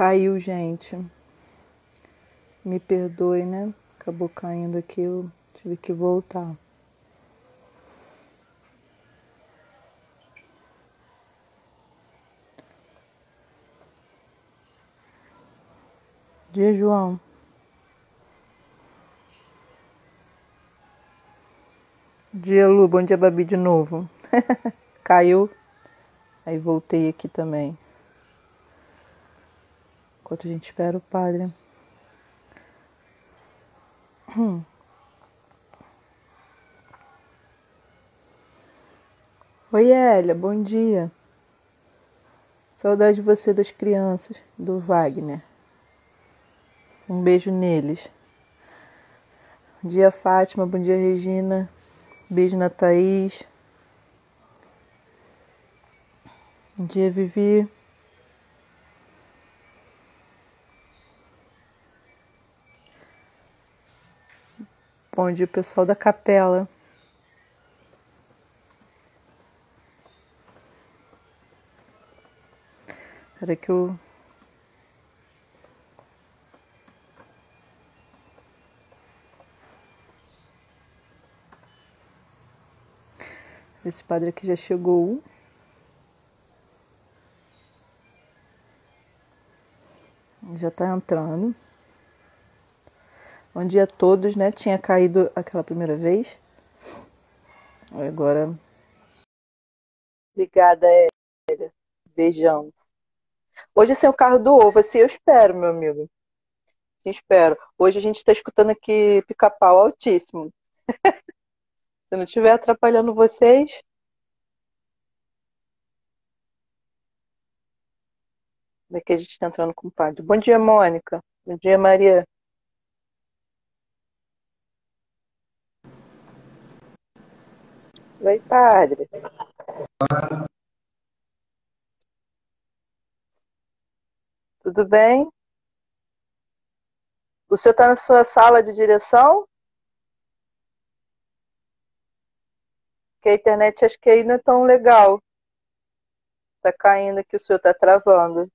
Caiu, gente. Me perdoe, né? Acabou caindo aqui, eu tive que voltar. Dia, João. Dia, Lu. Bom dia, Babi, de novo. Caiu. Aí voltei aqui também. Enquanto a gente espera o padre. Oi, Elia. Bom dia. Saudade de você, das crianças. Do Wagner. Um beijo neles. Bom dia, Fátima. Bom dia, Regina. Beijo na Thaís. Bom dia, Vivi. Bom dia, pessoal da capela. Espera que eu... Esse padre aqui já chegou. Já tá entrando. Bom dia a todos, né? Tinha caído aquela primeira vez. Agora... Obrigada, Elia. Beijão. Hoje sem o carro do ovo, assim eu espero, meu amigo. Assim espero. Hoje a gente está escutando aqui pica-pau altíssimo. Se não estiver atrapalhando vocês... Daqui a gente está entrando com o padre. Bom dia, Mônica. Bom dia, Maria. Oi, padre. Tudo bem? O senhor está na sua sala de direção? Que a internet acho que aí não é tão legal. Tá caindo aqui, o senhor tá travando.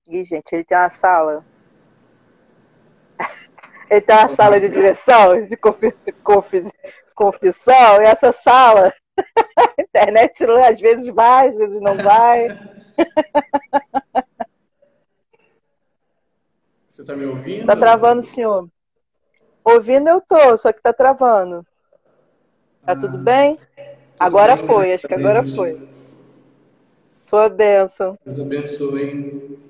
Ih, gente, ele tem uma sala. Ele tem uma sala de direção, de confissão, e essa sala, a internet às vezes vai, às vezes não vai. Você tá me ouvindo? Tá travando, senhor. Ouvindo eu tô, só que tá travando. Tá tudo bem? Agora bem, foi, acho que agora Deus. foi. Sua bênção. Deus abençoe.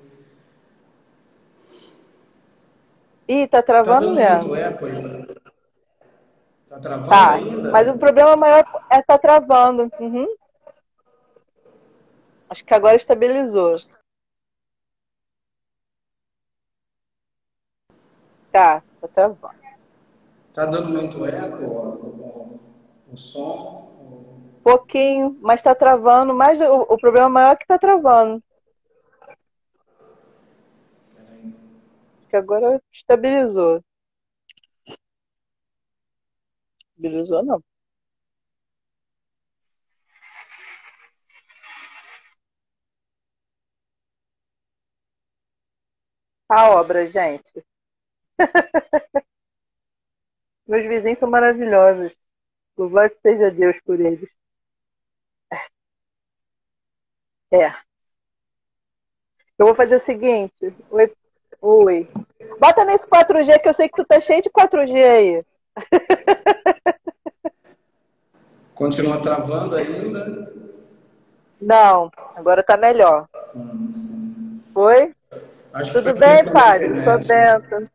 Ih, tá Tá travando dando muito mesmo. eco ainda. Tá travando Tá, mas o ainda? problema maior é tá travando. Uhum. Acho que agora estabilizou. Tá travando. Tá dando muito eco o som? Pouquinho, mas tá travando. Mas o problema maior é que tá travando. Peraí. Acho que agora estabilizou. Estabilizou não. A obra, gente. Meus vizinhos são maravilhosos. Louvado seja Deus por eles. É. Eu vou fazer o seguinte. Oi. Oi. Bota nesse 4G que eu sei que tu tá cheio de 4G aí. Continua travando ainda? Não, agora tá melhor. Sim. Oi? Acho que foi Tudo a bem, questão da padre? Sua internet. bênção.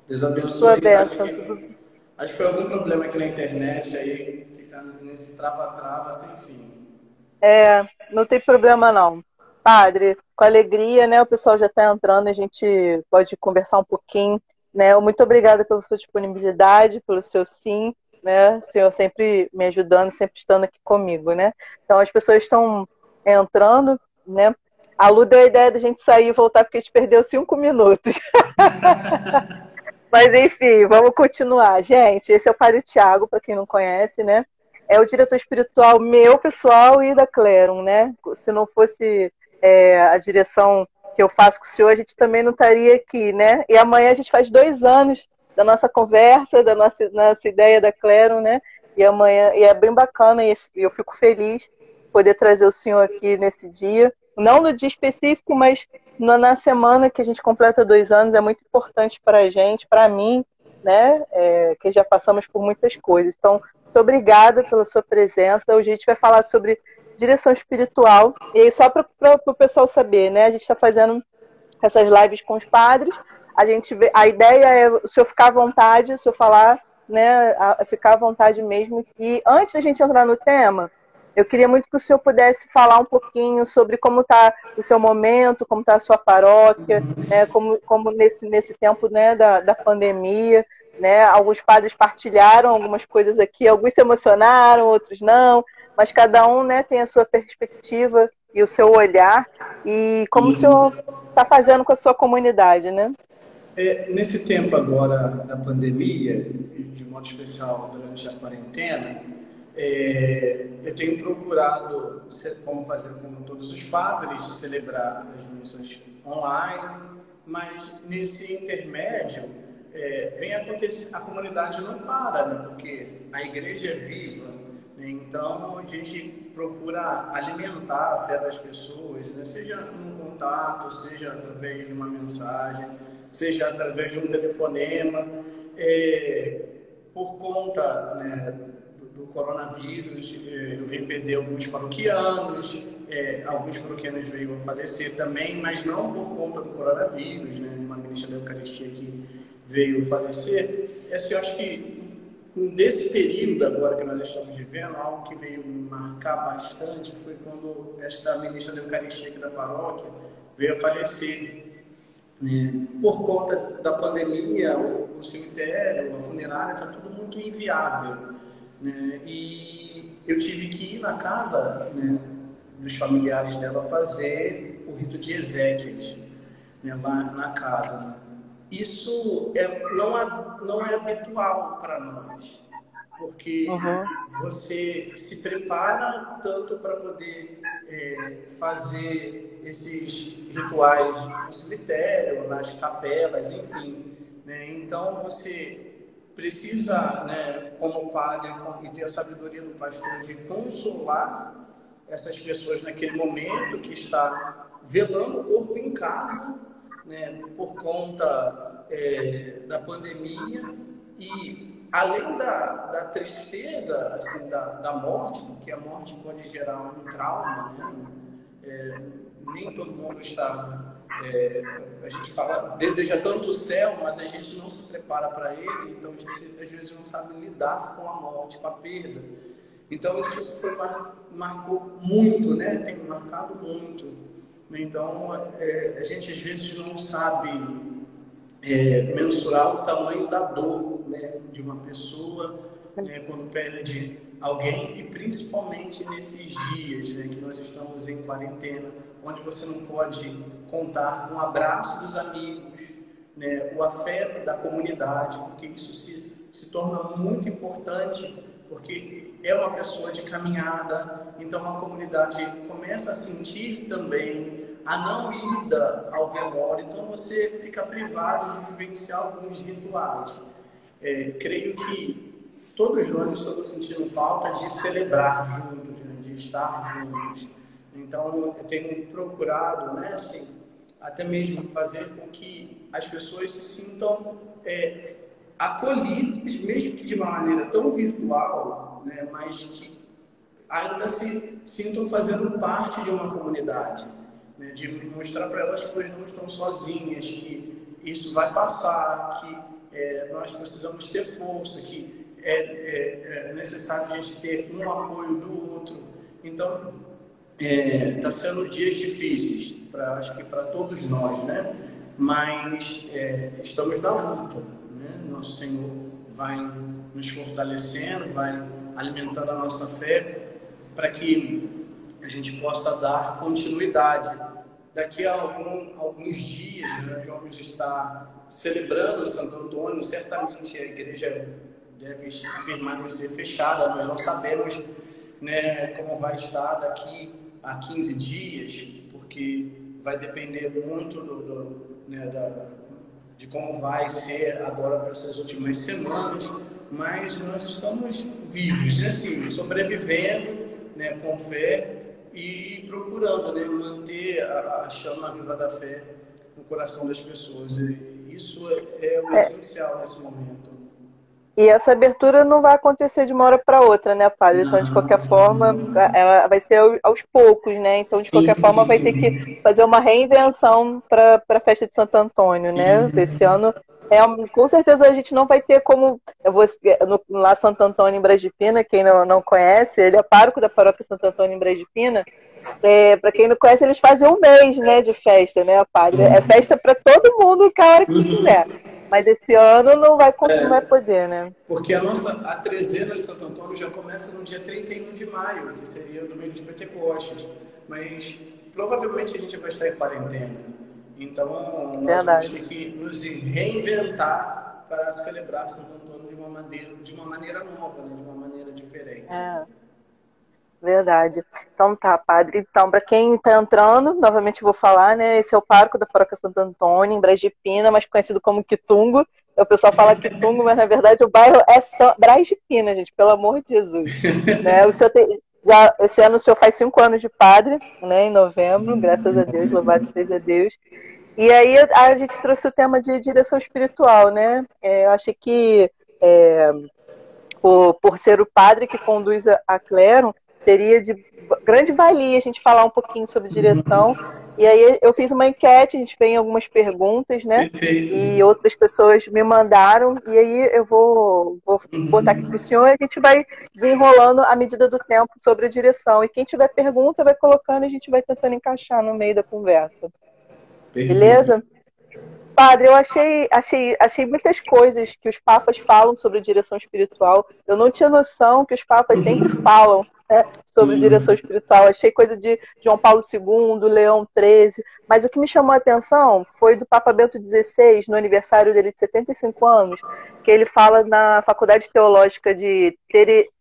Deus Sua abençoe. bênção. Tudo... Acho que foi algum problema aqui na internet, aí fica nesse trava-trava sem fim. É, não tem problema não. Padre, com alegria, né? O pessoal já está entrando, a gente pode conversar um pouquinho, né? Muito obrigada pela sua disponibilidade, pelo seu sim, né? O senhor sempre me ajudando, sempre estando aqui comigo, né? Então as pessoas estão entrando, né? A Lu deu a ideia da gente sair e voltar porque a gente perdeu 5 minutos. Mas enfim, vamos continuar. Gente, esse é o Padre Tiago, para quem não conhece, né? é o diretor espiritual meu, pessoal, e da Clerum, né? Se não fosse a direção que eu faço com o senhor, a gente também não estaria aqui, né? E amanhã a gente faz 2 anos da nossa conversa, da nossa ideia da Clerum, né? E amanhã, e é bem bacana, e eu fico feliz poder trazer o senhor aqui nesse dia. Não no dia específico, mas na semana que a gente completa 2 anos, é muito importante para a gente, para mim, né? Que já passamos por muitas coisas. Então, muito obrigada pela sua presença. Hoje a gente vai falar sobre direção espiritual. E aí, só para o pessoal saber, né? A gente está fazendo essas lives com os padres. A ideia é o senhor ficar à vontade, o senhor falar, né? Ficar à vontade mesmo. E antes da gente entrar no tema, eu queria muito que o senhor pudesse falar um pouquinho sobre como está o seu momento, como está a sua paróquia, né, como nesse tempo, né, da pandemia. Né, alguns padres partilharam algumas coisas aqui, alguns se emocionaram, outros não, mas cada um, né, tem a sua perspectiva e o seu olhar, e como o senhor está fazendo com a sua comunidade, né? Nesse tempo agora da pandemia, de modo especial durante a quarentena, eu tenho procurado, como fazer como todos os padres, celebrar as missas online, mas nesse intermédio vem acontecer, a comunidade não para, né? Porque a igreja é viva, né? Então a gente procura alimentar a fé das pessoas, né? Seja num contato, seja através de uma mensagem, seja através de um telefonema, por conta, né, do coronavírus, eu vim perder alguns paroquianos veio a falecer também, mas não por conta do coronavírus, né, uma ministra da Eucaristia que veio a falecer. Eu acho que desse período agora que nós estamos vivendo, algo que veio me marcar bastante foi quando esta ministra da Eucaristia aqui da paróquia veio a falecer. Por conta da pandemia, o cemitério, a funerária, está tudo muito inviável. Né? E eu tive que ir na casa, né, dos familiares dela fazer o rito de exéquias, né, lá na casa. Né? Isso não é habitual para nós, porque você se prepara tanto para poder fazer esses rituais no cemitério, nas capelas, enfim. Né? Então você precisa, né, como padre, e ter a sabedoria do pastor de consolar essas pessoas naquele momento que está velando o corpo em casa, né, por conta da pandemia, e além da tristeza, assim, da morte, porque a morte pode gerar um trauma, né? Nem todo mundo está... a gente fala, deseja tanto o céu, mas a gente não se prepara para ele, então a gente às vezes não sabe lidar com a morte, com a perda. Então isso marcou muito, né? Tem marcado muito. Então a gente às vezes não sabe mensurar o tamanho da dor, né, de uma pessoa, né, quando perde alguém, e principalmente nesses dias, né, que nós estamos em quarentena, onde você não pode contar com o abraço dos amigos, né, o afeto da comunidade, porque isso se torna muito importante, porque é uma pessoa de caminhada, então a comunidade começa a sentir também a não ida ao velório, então você fica privado de vivenciar alguns rituais. Creio que todos nós estamos sentindo falta de celebrar juntos, né, de estar juntos. Então eu tenho procurado, né, assim, até mesmo fazer com que as pessoas se sintam acolhidas, mesmo que de uma maneira tão virtual, né, mas que ainda se sintam fazendo parte de uma comunidade. Né, de mostrar para elas que elas não estão sozinhas, que isso vai passar, que nós precisamos ter força, que é necessário a gente ter um apoio do outro. Então, está sendo dias difíceis, acho que para todos nós, né? Mas estamos na luta. Né? Nosso Senhor vai nos fortalecendo, vai alimentando a nossa fé para que a gente possa dar continuidade. Daqui a alguns dias, né, nós vamos estar celebrando Santo Antônio. Certamente a igreja deve permanecer fechada. Nós não sabemos, né, como vai estar daqui a 15 dias, porque vai depender muito né, de como vai ser agora para essas últimas semanas, mas nós estamos vivos, né, assim, sobrevivendo, né, com fé e procurando, né, manter a chama viva da fé no coração das pessoas. E isso é o essencial nesse momento. E essa abertura não vai acontecer de uma hora para outra, né, padre? Então, de qualquer forma, ela vai ser aos poucos, né? Então, de qualquer forma, vai ter que fazer uma reinvenção para a festa de Santo Antônio, né? Esse ano, com certeza, a gente não vai ter como... lá Santo Antônio em Braz de Pina, quem não conhece, ele é pároco da paróquia Santo Antônio em Braz de Pina. Para quem não conhece, eles fazem um mês, né, de festa, né, padre? É festa para todo mundo, que a hora que quiser. Mas esse ano não vai poder, né? Porque a trezena de Santo Antônio já começa no dia 31 de maio, que seria o domingo de Pentecostes. Mas provavelmente a gente vai estar em quarentena. Então nós vamos ter que nos reinventar para celebrar Santo Antônio de uma maneira nova, né? De uma maneira diferente. Verdade. Então tá, padre. Então, para quem está entrando, novamente vou falar, né? Esse é o pároco da paróquia Santo Antônio, em Braz de Pina, mais conhecido como Quitungo. O pessoal fala Quitungo, mas na verdade o bairro é Braz de Pina, gente, pelo amor de Jesus. Né? Esse ano o senhor faz 5 anos de padre, né? Em novembro, graças a Deus, louvado seja Deus. E aí a gente trouxe o tema de direção espiritual, né? Eu achei que por ser o padre que conduz a clero, seria de grande valia a gente falar um pouquinho sobre direção. E aí eu fiz uma enquete, a gente fez algumas perguntas, né? Perfeito. E outras pessoas me mandaram, e aí eu vou botar aqui para o senhor e a gente vai desenrolando à medida do tempo sobre a direção. E quem tiver pergunta vai colocando e a gente vai tentando encaixar no meio da conversa. Perfeito. Beleza? Padre, eu achei muitas coisas que os papas falam sobre direção espiritual. Eu não tinha noção que os papas sempre falam, né, sobre direção espiritual. Achei coisa de João Paulo II, Leão XIII. Mas o que me chamou a atenção foi do Papa Bento XVI, no aniversário dele de 75 anos, que ele fala na Faculdade Teológica de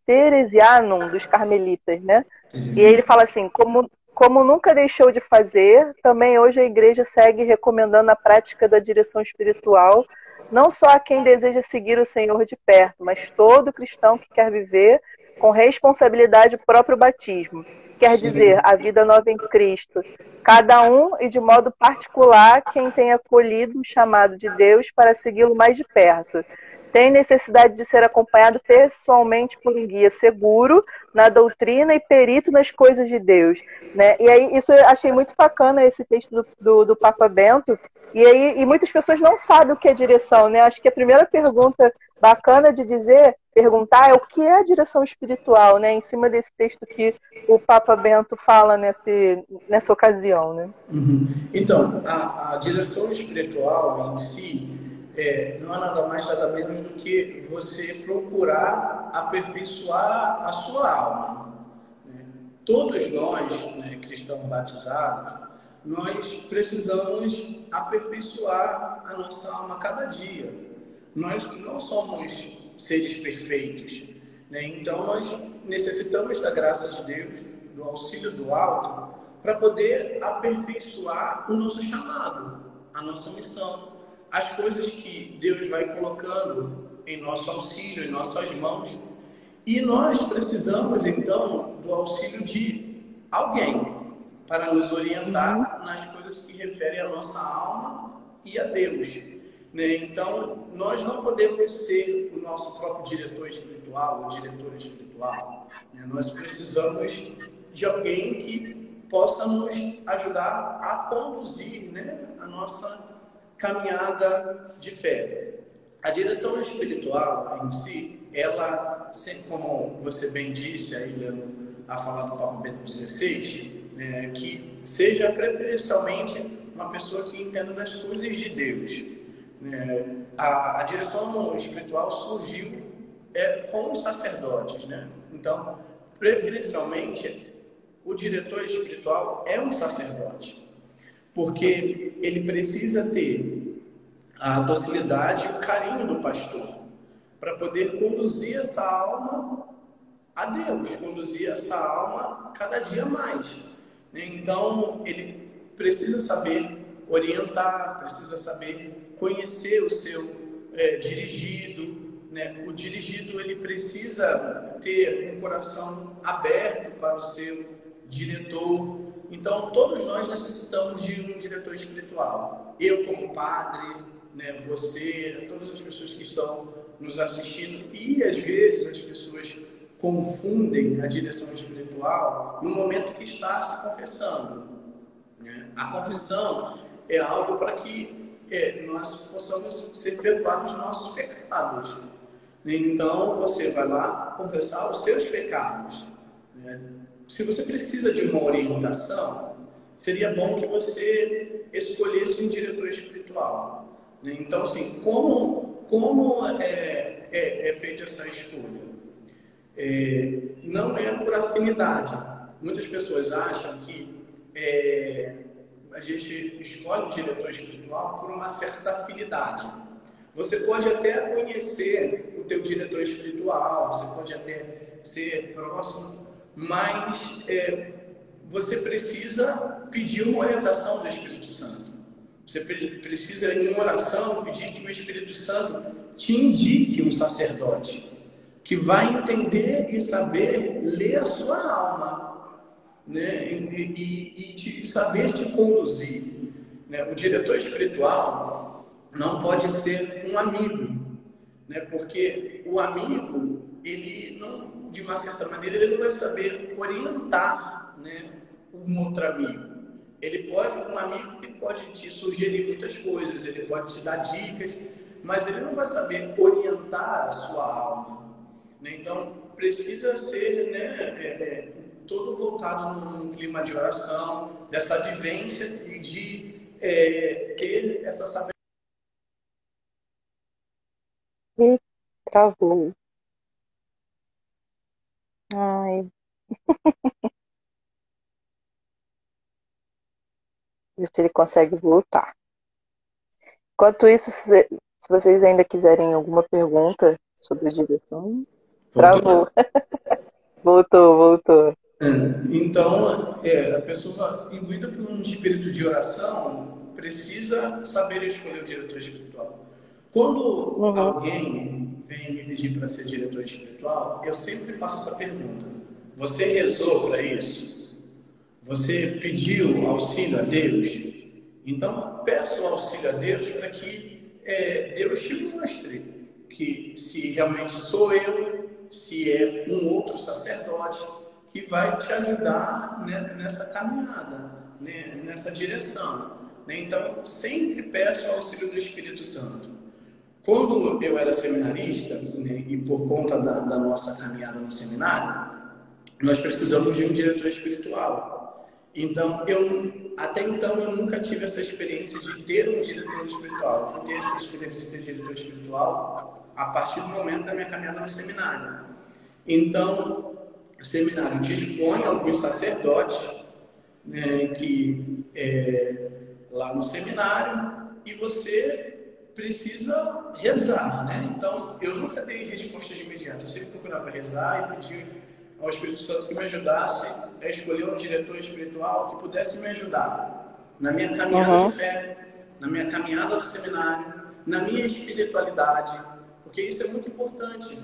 Teresianum, dos Carmelitas, né? E aí ele fala assim, como nunca deixou de fazer, também hoje a Igreja segue recomendando a prática da direção espiritual, não só a quem deseja seguir o Senhor de perto, mas todo cristão que quer viver com responsabilidade o próprio batismo. Quer dizer, a vida nova em Cristo. Cada um e de modo particular quem tem acolhido o chamado de Deus para segui-lo mais de perto. Tem necessidade de ser acompanhado pessoalmente por um guia seguro na doutrina e perito nas coisas de Deus, né? E aí isso eu achei muito bacana, esse texto do Papa Bento. E muitas pessoas não sabem o que é direção, né? Acho que a primeira pergunta bacana de perguntar é o que é a direção espiritual, né? Em cima desse texto que o Papa Bento fala nessa ocasião, né? Então, a direção espiritual em si não é nada mais, nada menos do que você procurar aperfeiçoar a sua alma. Né? Todos nós, né, cristãos batizados, nós precisamos aperfeiçoar a nossa alma a cada dia. Nós não somos seres perfeitos, né? Então nós necessitamos da graça de Deus, do auxílio do alto, para poder aperfeiçoar o nosso chamado, a nossa missão. As coisas que Deus vai colocando em nosso auxílio, em nossas mãos. E nós precisamos, então, do auxílio de alguém para nos orientar nas coisas que referem à nossa alma e a Deus. Né? Então, nós não podemos ser o nosso próprio diretor espiritual ou diretora espiritual. Né? Nós precisamos de alguém que possa nos ajudar a conduzir, né, a nossa caminhada de fé. A direção espiritual em si, ela, como você bem disse aí, a falar do Papa Bento XVI, que seja preferencialmente uma pessoa que entenda das coisas de Deus. A direção espiritual surgiu com os sacerdotes, né? Então, preferencialmente, o diretor espiritual é um sacerdote. Porque ele precisa ter a docilidade e o carinho do pastor, para poder conduzir essa alma a Deus, conduzir essa alma cada dia mais. Então, ele precisa saber orientar, precisa saber conhecer o seu dirigido, né? O dirigido, ele precisa ter um coração aberto para o seu diretor. Então, todos nós necessitamos de um diretor espiritual. Eu, como padre, né? Você, todas as pessoas que estão nos assistindo, e às vezes as pessoas confundem a direção espiritual no momento que está se confessando, né? A confissão é algo para que nós possamos ser perdoados dos nossos pecados. Então, você vai lá confessar os seus pecados, né? Se você precisa de uma orientação, seria bom que você escolhesse um diretor espiritual, né? Então, assim, como é feita essa escolha? Não é por afinidade. Muitas pessoas acham que a gente escolhe um diretor espiritual por uma certa afinidade. Você pode até conhecer o teu diretor espiritual, você pode até ser próximo, mas você precisa pedir uma orientação do Espírito Santo. Você precisa, em uma oração, pedir que o Espírito Santo te indique um sacerdote que vai entender e saber ler a sua alma, né? E saber te conduzir, né? O diretor espiritual não pode ser um amigo, né? Porque o amigo, ele não, de uma certa maneira, ele não vai saber orientar, né, um outro amigo. Um amigo que pode te sugerir muitas coisas, ele pode te dar dicas, mas ele não vai saber orientar a sua alma. Então, precisa ser, né, todo voltado num clima de oração, dessa vivência e de ter essa sabedoria. E travou. Ai. Ver se ele consegue voltar. Enquanto isso, se vocês ainda quiserem alguma pergunta sobre a direção... Travou. Voltou. Então, a pessoa imbuída por um espírito de oração precisa saber escolher o diretor espiritual. Quando alguém vem me pedir para ser diretor espiritual, eu sempre faço essa pergunta: você rezou para isso? Você pediu auxílio a Deus? Então, peça o auxílio a Deus para que Deus te mostre que se realmente sou eu, se é um outro sacerdote que vai te ajudar, né, nessa caminhada, né, nessa direção, né? Então, sempre peço o auxílio do Espírito Santo. Quando eu era seminarista, né, e por conta da nossa caminhada no seminário, nós precisamos de um diretor espiritual. Então, até então, eu nunca tive essa experiência de ter um diretor espiritual. Eu fui ter essa experiência de ter diretor espiritual a partir do momento da minha caminhada no seminário. Então, o seminário dispõe alguns sacerdotes, né, que lá no seminário, e você precisa rezar, né? Então, eu nunca dei resposta de imediato. Eu sempre procurava rezar e pedir ao Espírito Santo que me ajudasse a escolher um diretor espiritual que pudesse me ajudar na minha caminhada de fé, na minha caminhada no seminário, na minha espiritualidade, porque isso é muito importante.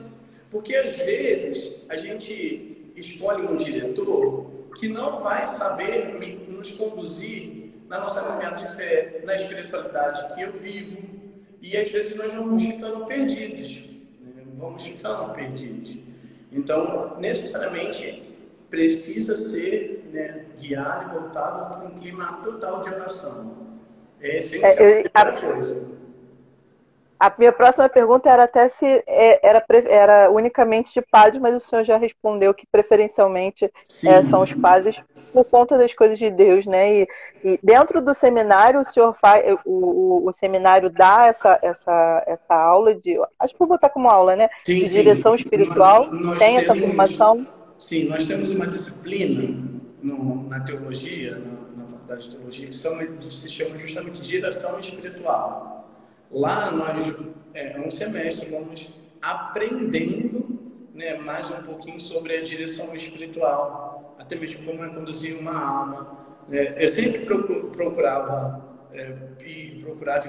Porque às vezes a gente escolhe um diretor que não vai saber nos conduzir na nossa caminhada de fé, na espiritualidade que eu vivo, e às vezes nós vamos ficando perdidos, né? Então, necessariamente, precisa ser, né, guiado e voltado para um clima total de oração. É essencial a coisa. A minha próxima pergunta era até se era unicamente de padres, mas o senhor já respondeu que preferencialmente são os padres por conta das coisas de Deus, né? E dentro do seminário, o senhor faz, o seminário dá essa aula de, acho que vou botar como aula, né? Sim, de direção espiritual, tem essa formação? Sim, nós temos uma disciplina na teologia, na faculdade de teologia, que se chama justamente direção espiritual. Lá nós, um semestre, vamos aprendendo, né, mais um pouquinho sobre a direção espiritual, até mesmo como é conduzir uma alma. Eu sempre procurava e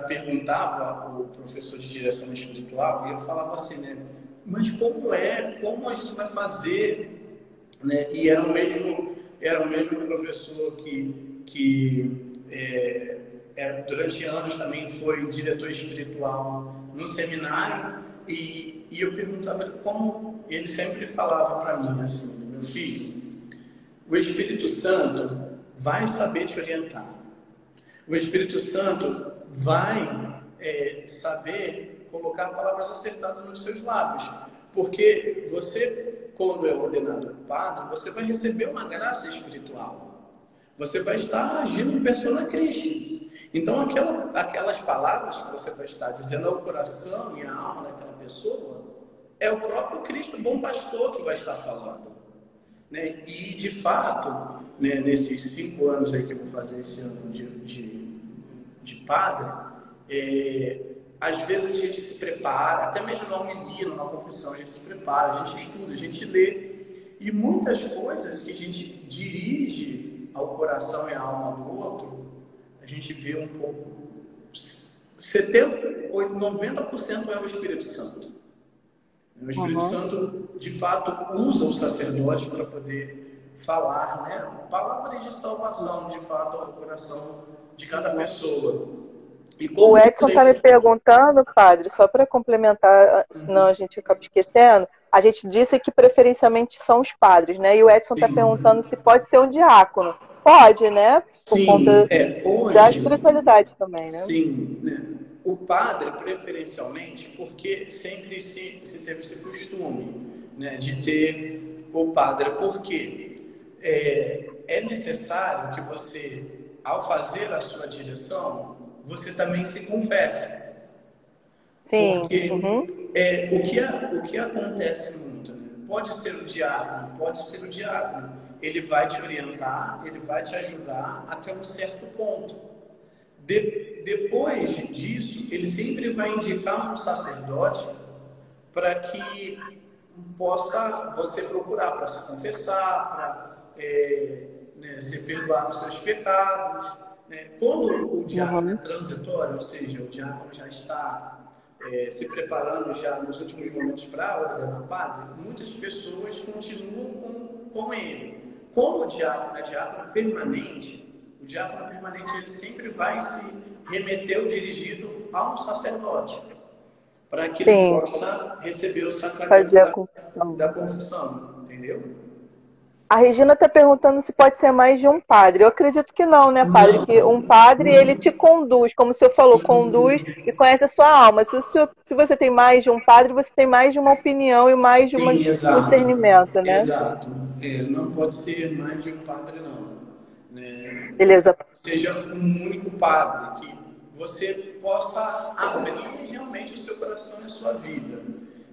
perguntava ao professor de direção espiritual, e eu falava assim, né, mas como a gente vai fazer, né? E era o mesmo professor durante anos também foi diretor espiritual no seminário, e eu perguntava como ele sempre falava para mim assim, meu filho, o Espírito Santo vai saber te orientar. O Espírito Santo vai saber colocar palavras acertadas nos seus lábios. Porque você, quando é ordenado padre, você vai receber uma graça espiritual. Você vai estar agindo em persona Christi. Então, aquelas palavras que você vai estar dizendo ao coração e à alma daquela pessoa, é o próprio Cristo, o bom pastor, que vai estar falando. Né? E, de fato, né, nesses 5 anos aí que eu vou fazer esse ano de padre, às vezes a gente se prepara, até mesmo na homilia, numa confissão, a gente se prepara, a gente estuda, a gente lê, e muitas coisas que a gente dirige ao coração e à alma do outro, a gente vê um pouco, 90% é o Espírito Santo. O Espírito Santo, de fato, usa o sacerdote para poder falar, né, palavras de salvação, de fato, ao coração de cada pessoa. O Edson está me perguntando, padre, só para complementar, senão a gente acaba esquecendo, a gente disse que preferencialmente são os padres, né? E o Edson está perguntando se pode ser um diácono. Pode, né? Por conta da espiritualidade também, né? Sim, né? O padre, preferencialmente, porque sempre se teve esse costume, né, de ter o padre, porque é necessário que você, ao fazer a sua direção, você também se confesse. Sim. Porque o que acontece muito, né? Pode ser o diácono, ele vai te orientar, ele vai te ajudar até um certo ponto. Depois disso, ele sempre vai indicar um sacerdote para que possa você procurar para se confessar, para ser perdoado os seus pecados. Né? Quando o diácono é transitório, ou seja, o diácono já está se preparando já nos últimos momentos para ordenar padre, muitas pessoas continuam com ele. Como o diácono é diácono permanente, ele sempre vai se remeter o dirigido a um sacerdote, para que ele possa receber o sacramento da confissão, entendeu? A Regina está perguntando se pode ser mais de um padre. Eu acredito que não, né, padre? Não. Que um padre, ele te conduz, como o senhor falou, conduz e conhece a sua alma. Se você tem mais de um padre, você tem mais de uma opinião e mais de um discernimento, né? Exato. Não pode ser mais de um padre, não. Né? Beleza. Seja um único padre, que você possa abrir realmente o seu coração e a sua vida.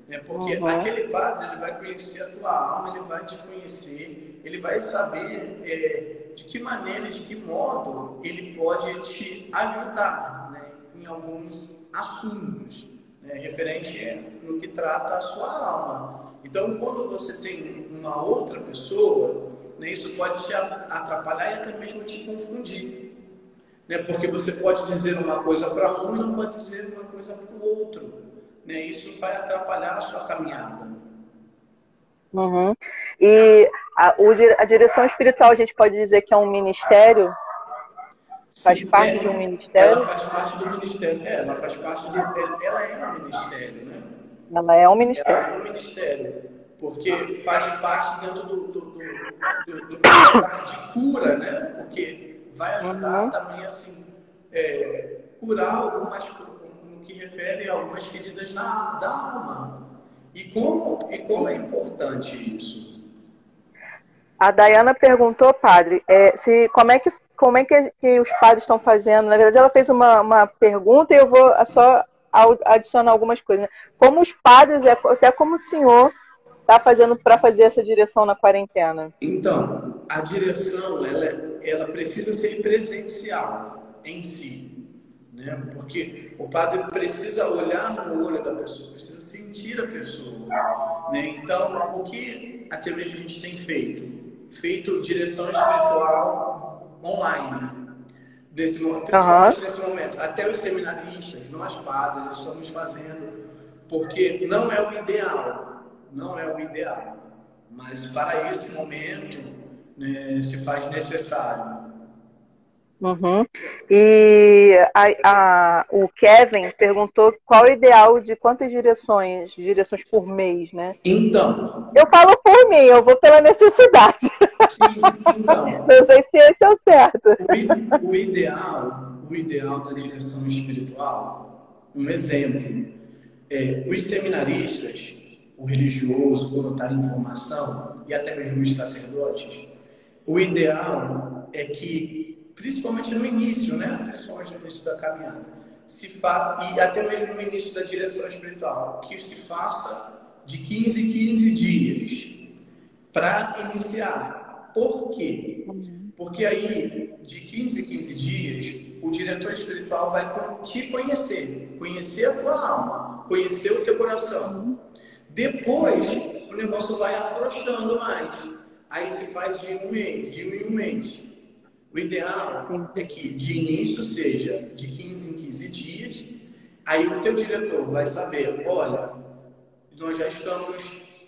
Né? Porque aquele padre, ele vai conhecer a tua alma, ele vai te conhecer, ele vai saber de que maneira, de que modo ele pode te ajudar, né, em alguns assuntos, né, referente no que trata a sua alma. Então, quando você tem uma outra pessoa, né, isso pode te atrapalhar e até mesmo te confundir. Né? Porque você pode dizer uma coisa para um e não pode dizer uma coisa para o outro. Né? Isso vai atrapalhar a sua caminhada. E a direção espiritual, a gente pode dizer que é um ministério? Faz parte de um ministério? Ela faz parte do ministério. Ela faz parte do... Ela é um ministério, né? Ela é um ministério. Ela é um ministério. Porque faz parte dentro do de cura, né? Porque vai ajudar também, assim, curar algumas, no que refere a algumas feridas da alma. E como é importante isso? A Dayana perguntou, padre, como é que os padres estão fazendo? Na verdade, ela fez uma pergunta e eu vou só adicionar algumas coisas. Né? Como os padres, até como o senhor está fazendo para fazer essa direção na quarentena? Então, a direção, ela precisa ser presencial em si. né? Porque o padre precisa olhar no olho da pessoa, precisa sentir a pessoa, né? Então, o que até mesmo a gente tem feito? Feito direção espiritual online, Aham. principalmente nesse momento. Até os seminaristas, nós padres, estamos fazendo, porque não é o ideal, não é o ideal, mas para esse momento, né, se faz necessário. Uhum. E o Kevin perguntou qual o ideal de quantas direções por mês, né? Então, Eu falo por mim, eu vou pela necessidade. sim, então, Não sei se esse é o certo. o ideal da direção espiritual, um exemplo, os seminaristas, o religioso, quando está em formação, e até mesmo os sacerdotes, o ideal é que, principalmente no início, né? Principalmente no início da caminhada, e até mesmo no início da direção espiritual, que se faça de 15 em 15 dias para iniciar. Por quê? Porque aí, de 15 em 15 dias, o diretor espiritual vai te conhecer a tua alma, conhecer o teu coração. Depois, o negócio vai afrouxando mais. Aí se faz de um mês, de um em um mês. O ideal é que de início seja de 15 em 15 dias. Aí o teu diretor vai saber, olha, nós já estamos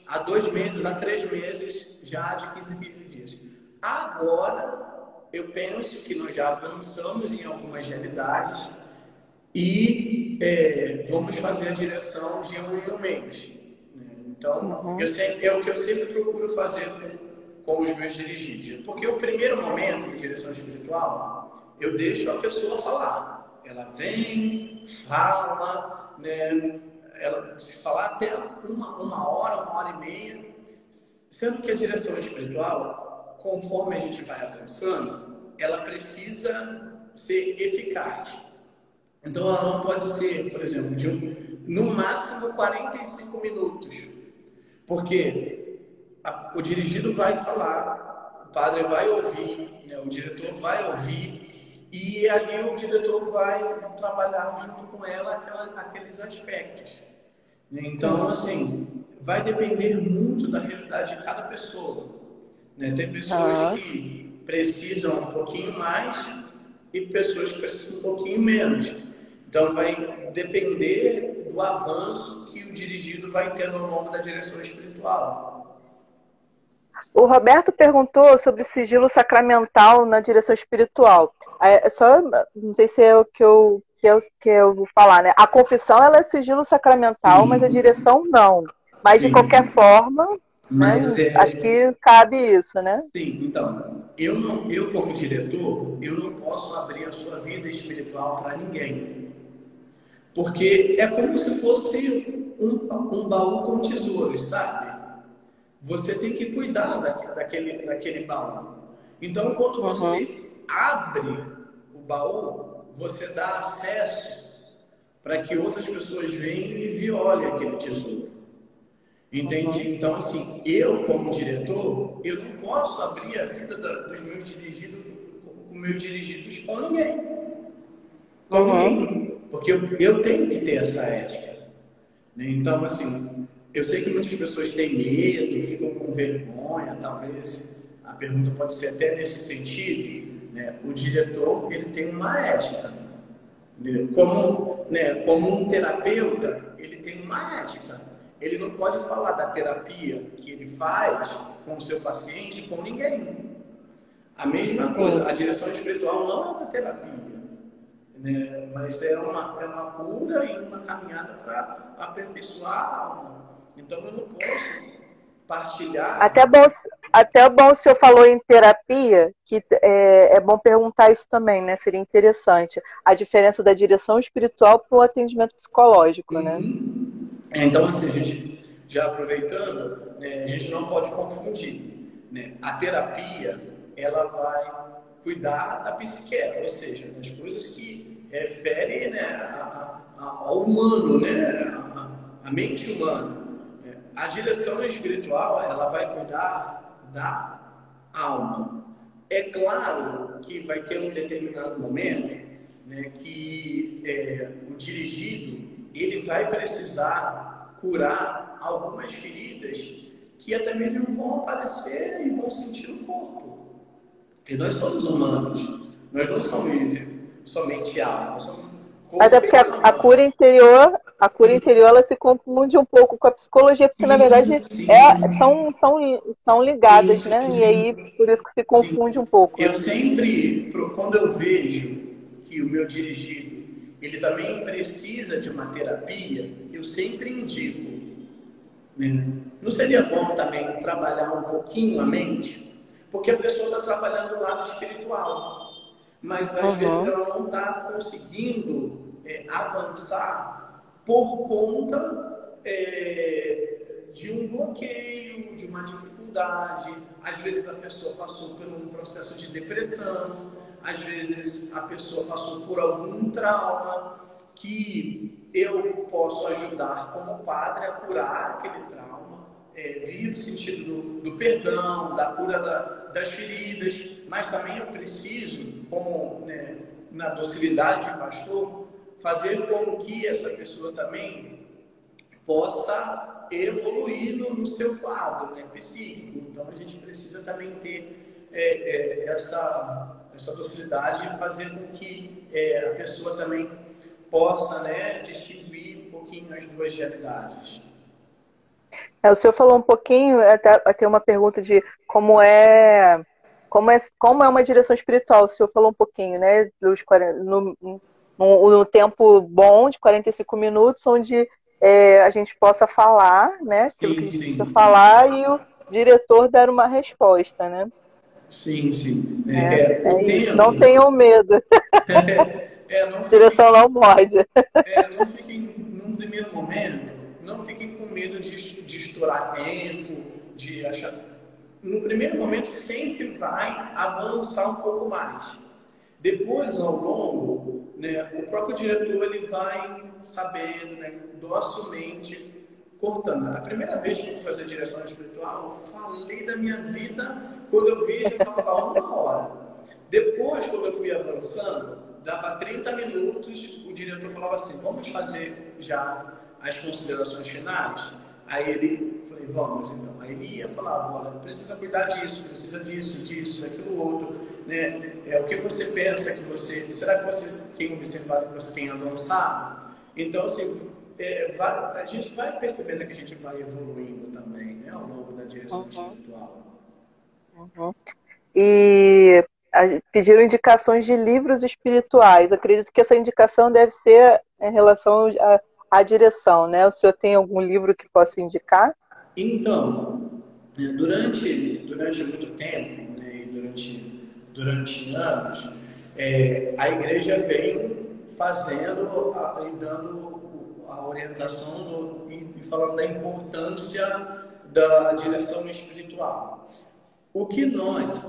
há 2 meses, há 3 meses, já de 15 em 15 dias. Agora, eu penso que nós já avançamos em algumas realidades e vamos fazer a direção de um em um mês. Então, é o que eu sempre procuro fazer com os meus dirigentes. Porque o primeiro momento de direção espiritual, eu deixo a pessoa falar. Ela vem, fala, né? Ela, se falar até uma hora e meia, sendo que a direção espiritual, conforme a gente vai avançando, ela precisa ser eficaz. Então, ela não pode ser, por exemplo, no máximo 45 minutos. Porque o dirigido vai falar, o padre vai ouvir, né, o diretor vai ouvir, e ali o diretor vai trabalhar junto com ela aqueles aspectos. Então, assim, vai depender muito da realidade de cada pessoa. Né? Tem pessoas que precisam um pouquinho mais e pessoas que precisam um pouquinho menos. Então, vai depender do avanço que o dirigido vai tendo ao longo da direção espiritual. O Roberto perguntou sobre sigilo sacramental na direção espiritual. Só, não sei se é o que eu vou falar, né? A confissão ela é sigilo sacramental, mas a direção não. Mas, de qualquer forma, né, acho que cabe isso, né? Sim, então, eu como diretor, eu não posso abrir a sua vida espiritual para ninguém. Porque é como se fosse um baú com tesouros, sabe? Você tem que cuidar daquele baú. Então, quando você abre o baú, você dá acesso para que outras pessoas venham e violem aquele tesouro. Entende? Então, assim, eu como diretor, eu não posso abrir a vida dos meus dirigidos com ninguém. Com ninguém. Porque eu tenho que ter essa ética. Então, assim, eu sei que muitas pessoas têm medo, ficam com vergonha, talvez a pergunta pode ser até nesse sentido, né? O diretor, ele tem uma ética. Como um terapeuta, ele tem uma ética. Ele não pode falar da terapia que ele faz com o seu paciente com ninguém. A mesma coisa, a direção espiritual não é uma terapia. Né? Mas é uma cura e uma caminhada para aperfeiçoar a alma. Então eu não posso partilhar. Até bom o senhor falou em terapia, que é bom perguntar isso também, né? Seria interessante. A diferença da direção espiritual para o atendimento psicológico, né? Então, assim, a gente, já aproveitando, né, a gente não pode confundir. Né? A terapia, ela vai cuidar da psique, ou seja, das coisas que ferem, né, ao humano, né, a mente humana. A direção espiritual, ela vai cuidar da alma. É claro que vai ter um determinado momento, né, que o dirigido ele vai precisar curar algumas feridas que até mesmo vão aparecer e vão sentir no corpo. E nós somos humanos, nós não somos somente alma, nós somos corpo Até e porque a alma. cura interior ela se confunde um pouco com a psicologia, porque na verdade são Sim, ligadas, né? E aí sim, por isso que se sim. confunde um pouco, Eu né? sempre, quando eu vejo que o meu dirigido, ele também precisa de uma terapia, eu sempre indico, né? Não seria bom também trabalhar um pouquinho a mente? Porque a pessoa está trabalhando o lado espiritual, mas às vezes Uhum. ela não está conseguindo avançar por conta de um bloqueio, de uma dificuldade. Às vezes a pessoa passou por um processo de depressão, às vezes a pessoa passou por algum trauma que eu posso ajudar como padre a curar aquele trauma, vir no sentido do perdão, da cura das feridas, mas também eu preciso, como né, na docilidade de pastor, fazer com que essa pessoa também possa evoluir no seu quadro, né, psíquico. Então a gente precisa também ter essa docilidade e fazer com que a pessoa também possa, né, distinguir um pouquinho as duas realidades. O senhor falou um pouquinho, até uma pergunta de como é uma direção espiritual. O senhor falou um pouquinho, né? No tempo bom de 45 minutos, onde a gente possa falar, né? Aquilo que a Sim, gente precisa sim. falar e o diretor dar uma resposta, né? Sim, sim. O É isso. Não tempo. tenham medo. Não fiquem, Direção não morde. não fiquem, num primeiro momento, não fiquem com medo de estourar tempo, de achar. No primeiro momento, sempre vai avançar um pouco mais. Depois, ao longo, né, o próprio diretor ele vai sabendo, né, docilmente cortando. A primeira vez que eu fui fazer direção espiritual, eu falei da minha vida, quando eu vejo, eu estava lá 1 hora. Depois, quando eu fui avançando, dava 30 minutos, o diretor falava assim, vamos fazer já as considerações finais? Aí ele, falei, vamos então. Aí ele ia falar, olha, precisa cuidar disso, precisa disso, daquilo outro, né? O que você pensa que você, será que você tem observado que você tem avançado? Então, assim, a gente vai percebendo que a gente vai evoluindo também, né, ao longo da direção Uhum, espiritual. uhum. E pediram indicações de livros espirituais. Acredito que essa indicação deve ser em relação à direção, né? O senhor tem algum livro que possa indicar? Então, durante muito tempo, né, e durante anos, a igreja vem fazendo e dando a orientação e falando da importância da direção espiritual. O que nós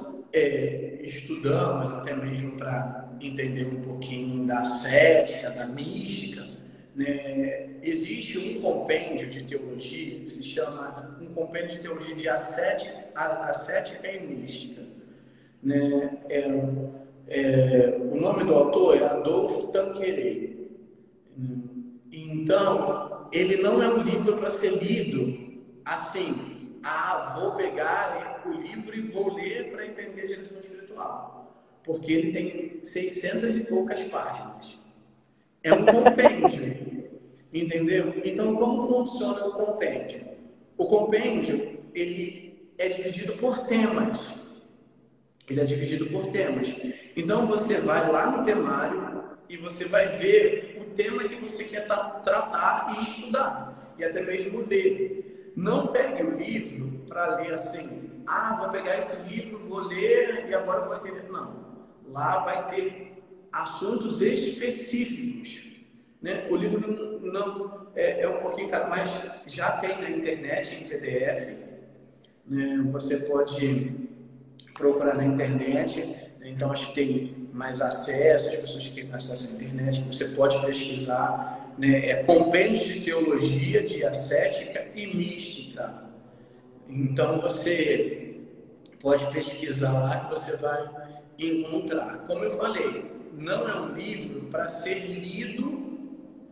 estudamos, até mesmo para entender um pouquinho da cética, da mística, né, existe um compêndio de teologia que se chama um compêndio de teologia de ascética e mística. Né? O nome do autor é Adolfo Tanqueray. Então, ele não é um livro para ser lido assim, vou pegar o livro e vou ler para entender a direção espiritual. Porque ele tem 600 e poucas páginas. É um compêndio, entendeu? Então, como funciona o compêndio? O compêndio, ele é dividido por temas. Ele é dividido por temas. Então, você vai lá no temário e você vai ver o tema que você quer tratar e estudar. E até mesmo ler. Não pegue o livro para ler assim. Vou pegar esse livro, vou ler e agora vou entender. Não. Lá vai ter assuntos específicos. Né? O livro não é um pouquinho caro, mas já tem na internet em PDF. Né? Você pode procurar na internet, né? Então acho que tem mais acesso, as pessoas que têm acesso à internet, você pode pesquisar, né? Compêndio de teologia, de ascética e mística. Então você pode pesquisar lá que você vai encontrar. Como eu falei, não é um livro para ser lido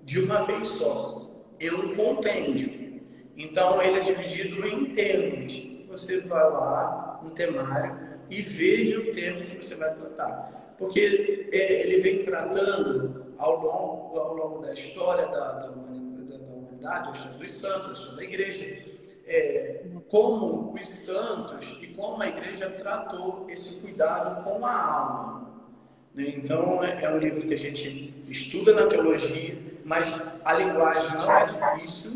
de uma vez só. É um compêndio. Então, ele é dividido em temas. Você vai lá no temário e veja o tema que você vai tratar. Porque ele vem tratando ao longo da história da humanidade, a história dos santos, a história da igreja, como os santos e como a igreja tratou esse cuidado com a alma. Então, é um livro que a gente estuda na teologia, mas a linguagem não é difícil,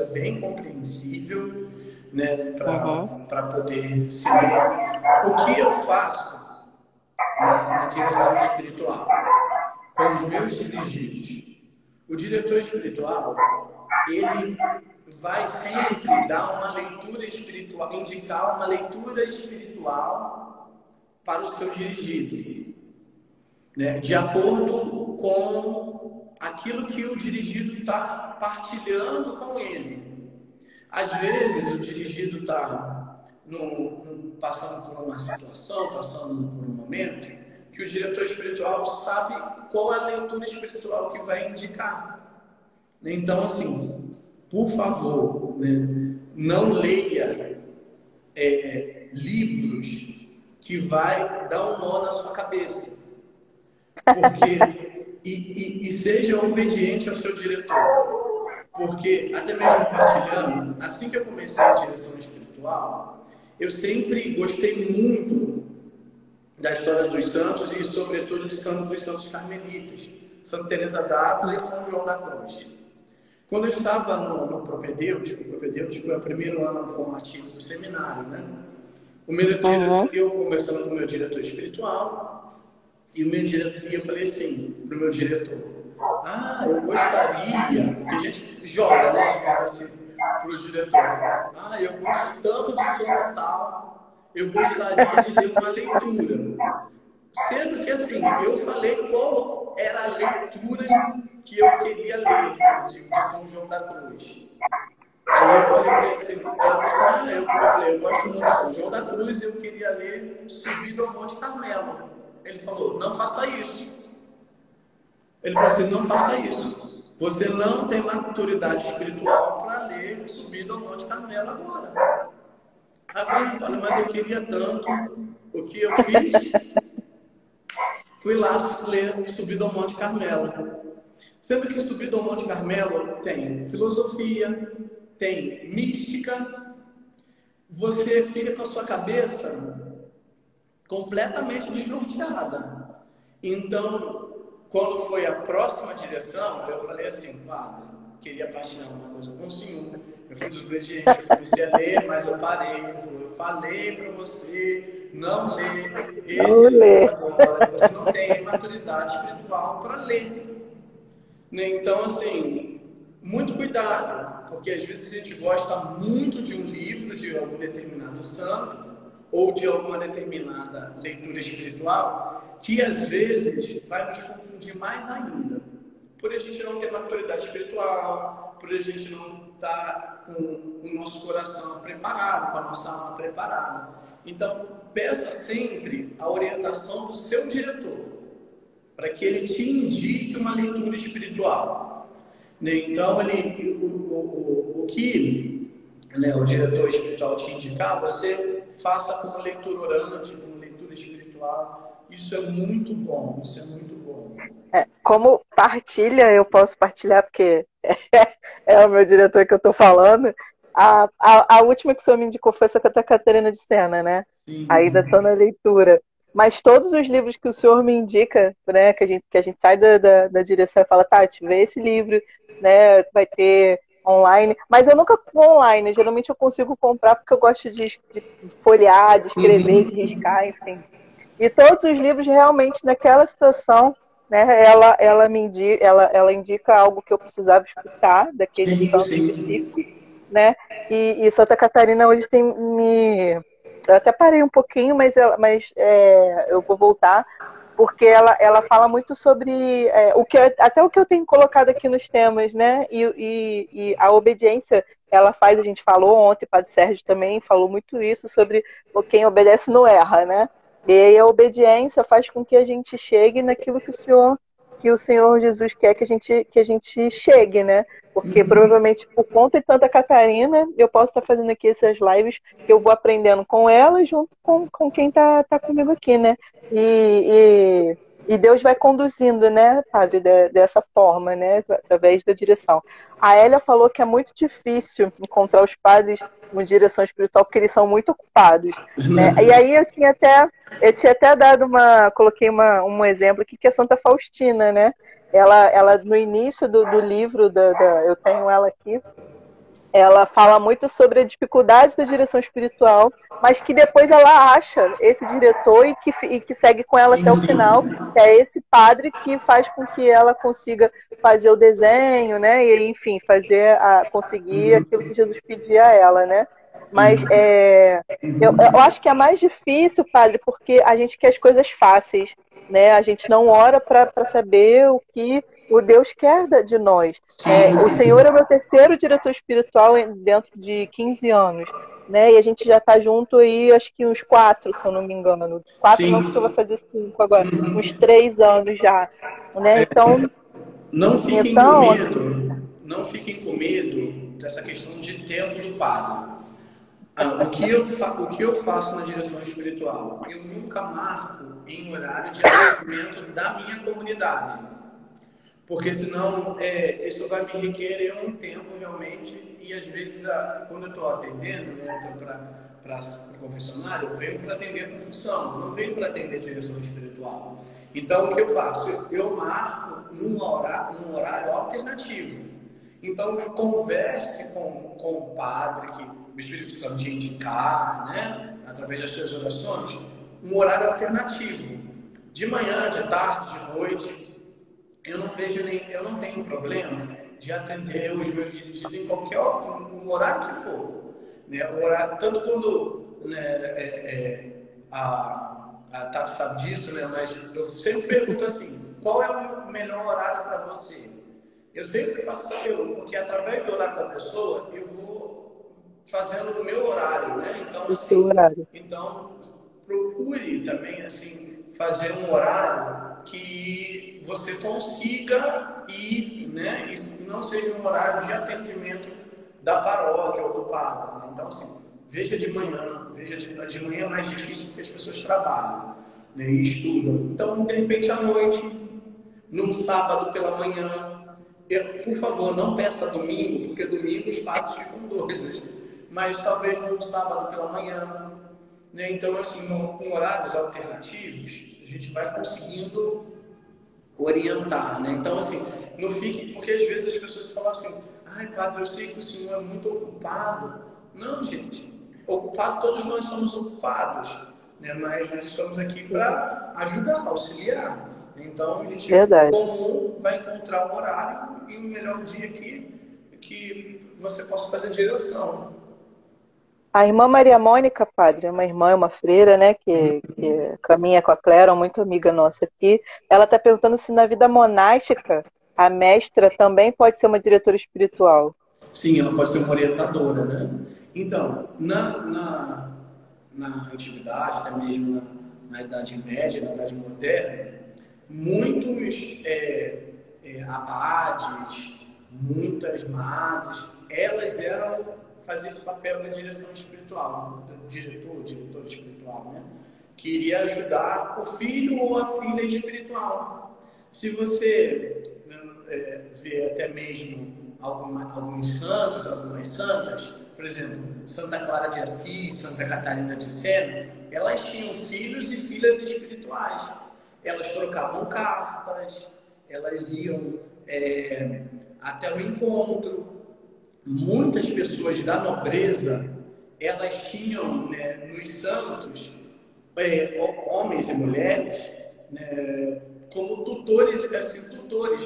é bem compreensível, né, para poder se ler. O que eu faço na direção espiritual com os meus dirigidos? O diretor espiritual, ele vai sempre dar uma leitura espiritual, indicar uma leitura espiritual para o seu dirigido, né? De acordo com aquilo que o dirigido está partilhando com ele. Às vezes o dirigido está passando por uma situação, passando por um momento, que o diretor espiritual sabe qual é a leitura espiritual que vai indicar. Então, assim, por favor, né, não leia livros que vai dar um nó na sua cabeça. Porque, e seja obediente ao seu diretor. Porque, até mesmo partilhando, assim que eu comecei a direção espiritual, eu sempre gostei muito da história dos santos e, sobretudo, dos santos carmelitas, Santa Teresa d'Ávila e São João da Cruz. Quando eu estava no propedêutico, é o primeiro ano formativo do seminário, né? Eu conversando com o meu diretor espiritual, e eu falei assim para o meu diretor: eu gostaria, porque a gente joga, né, às vezes assim, para o diretor: eu gosto tanto de som tal, eu gostaria de ler uma leitura. Sendo que, assim, eu falei qual era a leitura que eu queria ler de São João da Cruz. Aí eu falei para ele assim, eu gosto muito de São João da Cruz e eu queria ler Subido ao Monte Carmelo. Ele falou: não faça isso. Ele falou assim: não faça isso. Você não tem maturidade espiritual para ler Subido ao Monte Carmelo agora. Aí eu falei: olha, mas eu queria tanto. O que eu fiz? Fui lá ler Subido ao Monte Carmelo. Sendo que Subido ao Monte Carmelo tem filosofia, tem mística. Você fica com a sua cabeça completamente desnorteada. Então, quando foi a próxima direção, eu falei assim: padre, queria partilhar uma coisa com o senhor. Eu fui desobediente, eu comecei a ler, mas eu parei. Eu falei para você não ler esse livro agora. Você não tem maturidade espiritual para ler. Então, assim, muito cuidado, porque às vezes a gente gosta muito de um livro, de algum determinado santo, ou de alguma determinada leitura espiritual, que às vezes vai nos confundir mais ainda. Por a gente não ter maturidade espiritual, por a gente não estar com o nosso coração preparado, com a nossa alma preparada. Então, peça sempre a orientação do seu diretor, para que ele te indique uma leitura espiritual. Então, o que, né, o diretor espiritual te indicar, você faça como leitura orante, como leitura espiritual. Isso é muito bom, isso é muito bom. Como partilha, eu posso partilhar, porque é o meu diretor que eu estou falando. A última que o senhor me indicou foi Santa Catarina de Sena, né? Sim. Ainda estou na leitura. Mas todos os livros que o senhor me indica, né, que a gente sai da direção e fala: Tati, vê esse livro, né, vai ter online. Mas eu nunca vou online, geralmente eu consigo comprar porque eu gosto de folhear, de escrever, de riscar, enfim. E todos os livros realmente naquela situação, né, ela indica algo que eu precisava escutar daquele santo específico, né? E Santa Catarina hoje tem me... Eu até parei um pouquinho, mas eu vou voltar, porque ela fala muito sobre até o que eu tenho colocado aqui nos temas, né? E a obediência, ela faz, a gente falou ontem, o Padre Sérgio também falou muito isso, sobre quem obedece não erra, né? E aí a obediência faz com que a gente chegue naquilo que o Senhor Jesus quer que a gente chegue, né? Porque provavelmente por conta de Santa Catarina, eu posso estar fazendo aqui essas lives que eu vou aprendendo com ela junto com quem tá comigo aqui, né? E Deus vai conduzindo, né, Padre, dessa forma, né? Através da direção. A Hélia falou que é muito difícil encontrar os padres com direção espiritual, porque eles são muito ocupados, né? E aí eu tinha até coloquei um exemplo aqui, que é Santa Faustina, né? Ela no início do livro, eu tenho ela aqui, ela fala muito sobre a dificuldade da direção espiritual, mas que depois ela acha esse diretor e que segue com ela Sim, até o final, sim. que é esse padre que faz com que ela consiga fazer o desenho, né? E enfim, conseguir aquilo que Jesus pedia a ela, né? Mas eu acho que é mais difícil, padre, porque a gente quer as coisas fáceis, né? A gente não ora para saber o que o Deus quer de nós. O Senhor é o meu terceiro diretor espiritual dentro de 15 anos, né? E a gente já está junto aí, acho que uns 4, se eu não me engano. 4 não, porque eu vou Sim. fazer 5 agora. Uns 3 anos já, né? Não fiquem com Então, medo, não fiquem com medo dessa questão de tempo do padre. O que eu faço na direção espiritual? Eu nunca marco em horário de atendimento da minha comunidade, porque senão isso vai me requerer um tempo realmente, e às vezes quando eu estou atendendo, né, para o confessionário, eu venho para atender a confissão, não venho para atender a direção espiritual. Então o que eu faço? Eu marco num horário alternativo. Então converse com o padre que o Espírito Santo te indicar, né, através das suas orações, um horário alternativo. De manhã, de tarde, de noite. Eu não tenho problema de atender os meus dirigidos em qualquer horário que for, né? O horário, tanto quando, né, a Tati sabe disso, né? Mas eu sempre pergunto assim: qual é o melhor horário para você? Eu sempre faço essa pergunta, porque através do horário da pessoa eu vou fazendo o meu horário, né? Então, o seu assim, horário. procure também, assim, fazer um horário que você consiga ir, né? E não seja um horário de atendimento da paróquia ou do padre, né? Então, assim, veja de manhã é mais difícil porque as pessoas trabalham, né? E estudam. Então, de repente, à noite, num sábado pela manhã, por favor, não peça domingo, porque domingo os padres ficam doidos, mas talvez num sábado pela manhã, né? Então, assim, com horários alternativos, a gente vai conseguindo orientar, né? Então, assim, não fique... Porque às vezes as pessoas falam assim: ai, padre, eu sei que o senhor é muito ocupado. Não, gente. Ocupado, todos nós somos ocupados, né? Mas nós estamos aqui para ajudar, auxiliar. Então, a gente, Verdade. comum, vai encontrar um horário e um melhor dia que você possa fazer direção. A irmã Maria Mônica, padre, é uma irmã, é uma freira, né, que caminha com a Clara, muito amiga nossa aqui. Ela está perguntando se na vida monástica a mestra também pode ser uma diretora espiritual. Sim, ela pode ser uma orientadora, né? Então, na antiguidade, até mesmo na Idade Média, na Idade Moderna, muitos abades, muitas madres, elas faziam esse papel na direção espiritual, diretor espiritual, né? Que iria ajudar o filho ou a filha espiritual. Se você vê até mesmo alguns santos, algumas santas, por exemplo, Santa Clara de Assis, Santa Catarina de Sena, elas tinham filhos e filhas espirituais. Elas trocavam cartas, elas iam até o encontro. Muitas pessoas da nobreza, elas tinham, né, nos santos, homens e mulheres, né, como tutores,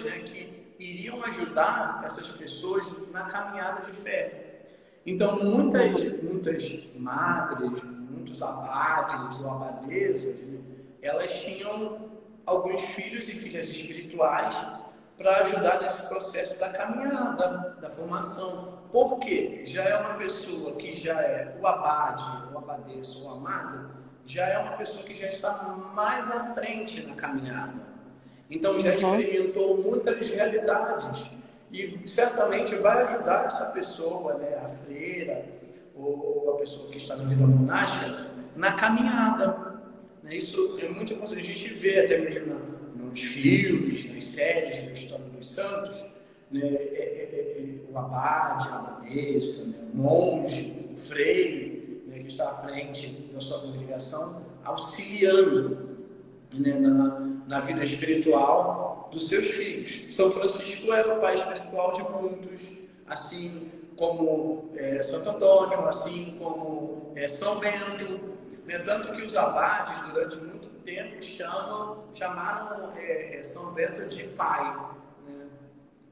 né, que iriam ajudar essas pessoas na caminhada de fé. Então, muitas madres, muitos abades ou abadesas, né, elas tinham alguns filhos e filhas espirituais para ajudar nesse processo da caminhada, da formação. Porque já é uma pessoa que já é o abade, o abadesa ou a madre, já é uma pessoa que já está mais à frente na caminhada. Então já Uhum. experimentou muitas realidades e certamente vai ajudar essa pessoa, né, a freira ou a pessoa que está na vida monástica, na caminhada. Isso é muito importante. A gente vê até mesmo nos filmes, nas séries, na história dos santos, né, o abade, a abadesa, né, o monge, o frei, né, que está à frente da sua congregação, auxiliando, né, na vida espiritual dos seus filhos. São Francisco era o pai espiritual de muitos, assim como Santo Antônio, assim como São Bento, né? Tanto que os abades, durante muito tempo, chamaram São Bento de pai, né?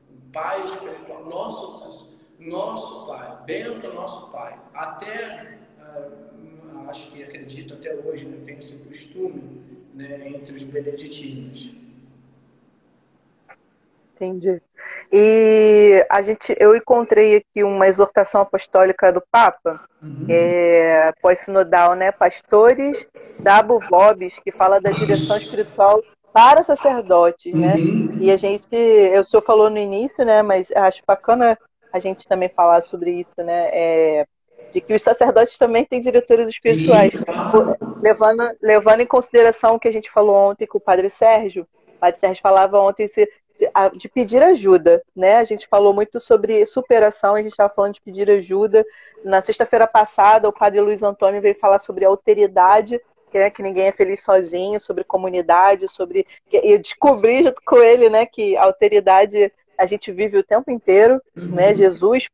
O pai espiritual, nosso pai, Bento é nosso pai. Até, acho que acredito até hoje, né, tem esse costume, né, entre os beneditinos. Entendi. E eu encontrei aqui uma exortação apostólica do Papa, pós-sinodal, né? Pastores da Vobis, que fala da direção espiritual para sacerdotes, né? E o senhor falou no início, né? Mas acho bacana a gente também falar sobre isso, né? De que os sacerdotes também têm diretores espirituais. Sim, claro. Levando em consideração o que a gente falou ontem com o Padre Sérgio. O Padre Sérgio falava ontem de pedir ajuda, né? A gente falou muito sobre superação, a gente estava falando de pedir ajuda. Na sexta-feira passada, o Padre Luiz Antônio veio falar sobre alteridade, que ninguém é feliz sozinho, sobre comunidade, eu descobri junto com ele, né, que a alteridade a gente vive o tempo inteiro, né? Jesus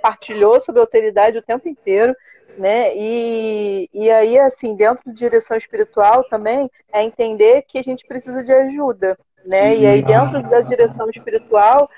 partilhou sobre a alteridade o tempo inteiro, né? E aí, assim, dentro de direção espiritual também é entender que a gente precisa de ajuda, né? E aí, dentro da direção espiritual,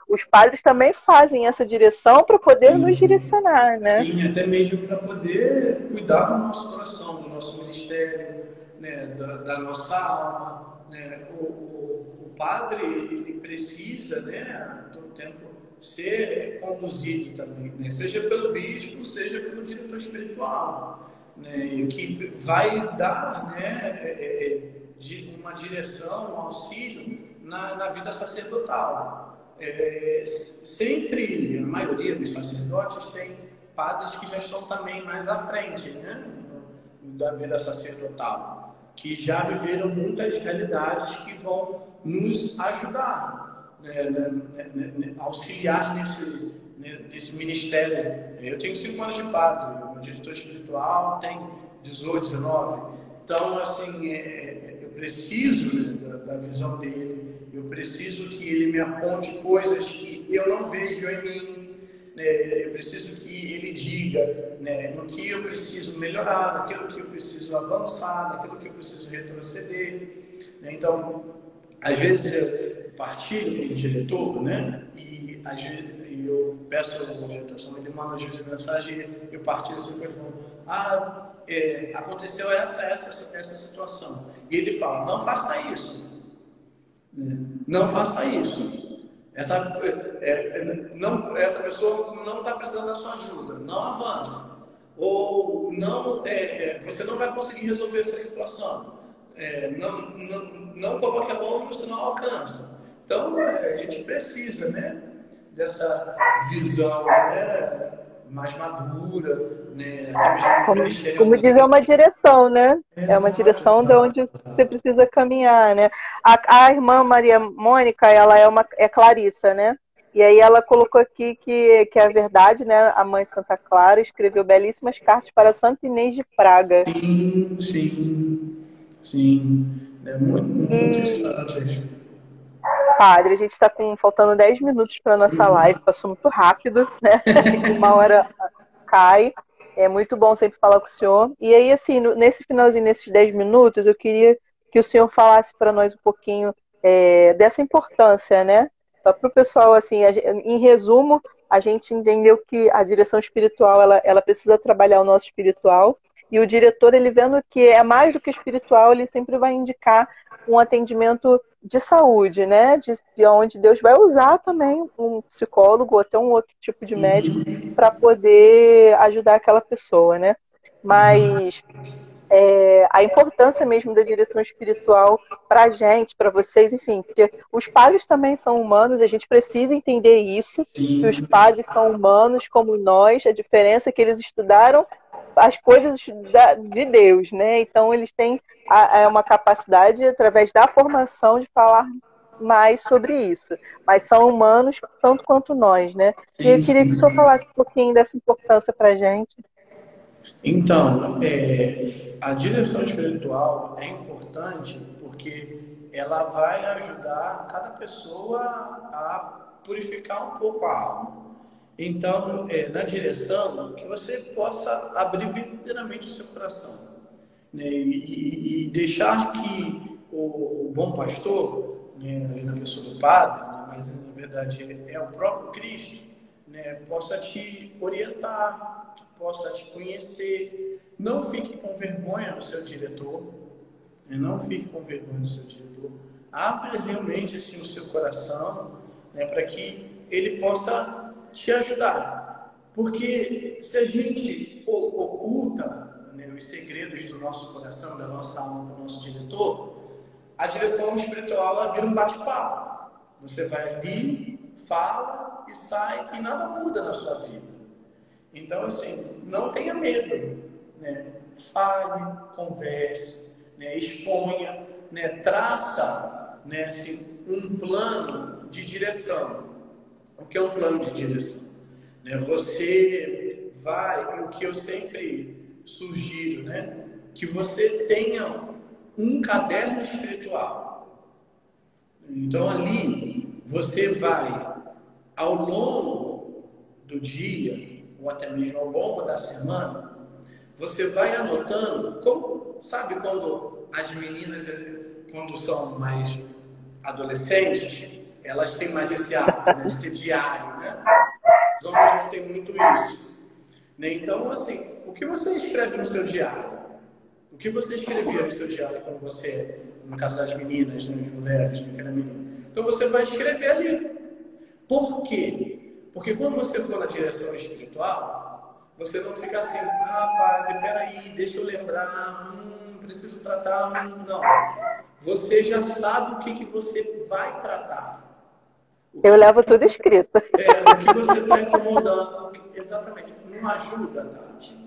os padres também fazem essa direção para poder nos direcionar, né? Sim, até mesmo para poder cuidar do nosso coração, do nosso ministério, né, da nossa alma. Né? O padre, ele precisa, né, a todo tempo, ser conduzido também, né? Seja pelo bispo, seja pelo diretor espiritual, né? Que vai dar, né, uma direção, um auxílio na vida sacerdotal. Sempre, a maioria dos sacerdotes tem padres que já estão também mais à frente, né, da vida sacerdotal, que já viveram muitas realidades que vão nos ajudar, auxiliar nesse ministério. Eu tenho 5 anos de padre, o diretor espiritual tem 18, 19. Então, assim, eu preciso, né, da visão dele, eu preciso que ele me aponte coisas que eu não vejo em mim, né? Eu preciso que ele diga, né, no que eu preciso melhorar, naquilo que eu preciso avançar, naquilo que eu preciso retroceder. Né? Então, às vezes eu partilho com o diretor, né, e às vezes eu peço a orientação, ele manda às vezes mensagem, eu partilho assim, aconteceu essa situação. E ele fala, não faça isso. Não faça isso. Essa pessoa não está precisando da sua ajuda. Não avance. Ou não, você não vai conseguir resolver essa situação. Não coloque a mão onde você não alcança. Então, a gente precisa, né, dessa visão, né, mais madura, né, como diz, é uma direção, né? É uma direção de onde você precisa caminhar, né? A irmã Maria Mônica, ela é Clarissa, né? E aí ela colocou aqui que é a verdade, né? A mãe Santa Clara escreveu belíssimas cartas para Santa Inês de Praga. Sim. É muito santos. Padre, a gente está faltando 10 minutos para a nossa live, passou muito rápido, né? 1 hora cai. É muito bom sempre falar com o senhor. E aí, assim, nesse finalzinho, nesses 10 minutos, eu queria que o senhor falasse para nós um pouquinho dessa importância, né? Só para o pessoal, assim, em resumo, a gente entendeu que a direção espiritual, ela precisa trabalhar o nosso espiritual, e o diretor, ele vendo que é mais do que espiritual, ele sempre vai indicar um atendimento de saúde, né? De onde Deus vai usar também um psicólogo ou até um outro tipo de médico para poder ajudar aquela pessoa, né? Mas a importância mesmo da direção espiritual para a gente, para vocês, enfim, porque os padres também são humanos, a gente precisa entender isso, que os Sim, padres são humanos como nós, a diferença é que eles estudaram as coisas de Deus, né? Então eles têm uma capacidade, através da formação, de falar mais sobre isso, mas são humanos tanto quanto nós, né? E eu sim, queria que o senhor sim. falasse um pouquinho dessa importância para a gente. Então, a direção espiritual é importante porque ela vai ajudar cada pessoa a purificar um pouco a alma. Então, na direção, que você possa abrir verdadeiramente o seu coração, né? E deixar que o bom pastor, né, ali na pessoa do padre, né, mas na verdade é o próprio Cristo, né, possa te orientar, que possa te conhecer. Não fique com vergonha do seu diretor, né, não fique com vergonha do seu diretor. Abra realmente assim, o seu coração, né, para que ele possa te ajudar. Porque se a gente oculta, né, os segredos do nosso coração, da nossa alma, do nosso diretor, a direção espiritual ela vira um bate-papo. Você vai ali, fala e sai e nada muda na sua vida. Então, assim, não tenha medo, né? Fale, converse, né? Exponha, né? Traça, né? Assim, um plano de direção. O que é um plano de direção? Né? Você vai, o que eu sempre sugiro, né? Que você tenha um caderno espiritual. Então ali você vai, ao longo do dia, ou até mesmo ao longo da semana, você vai anotando, como, sabe quando as meninas, quando são mais adolescentes, elas têm mais esse hábito, né, de ter diário, né? Os homens não têm muito isso. Né? Então, assim, o que você escreve no seu diário? O que você escrevia no seu diário quando você, no caso das meninas, né, das mulheres, que era menina? Então você vai escrever ali. Por quê? Porque quando você for na direção espiritual, você não fica assim, padre, peraí, deixa eu lembrar, preciso tratar, não. Você já sabe o que você vai tratar. Eu levo tudo escrito. O que você está incomodando. Exatamente. Não ajuda, Tati.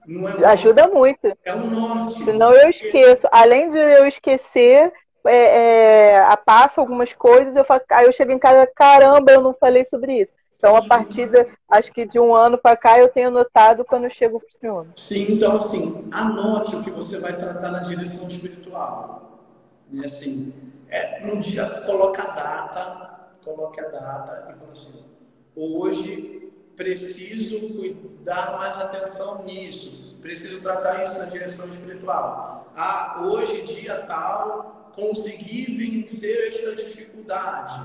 Não é Ajuda muito. É um norte. Senão eu esqueço. Além de eu esquecer, passa algumas coisas, aí eu chego em casa, caramba, eu não falei sobre isso. Então, a partir acho que de um ano para cá, eu tenho anotado quando eu chego para o senhor. Sim, então assim, anote o que você vai tratar na direção espiritual. E assim, no dia, coloque a data e fala assim, hoje preciso dar mais atenção nisso, preciso tratar isso na direção espiritual. Hoje, dia tal, consegui vencer esta dificuldade.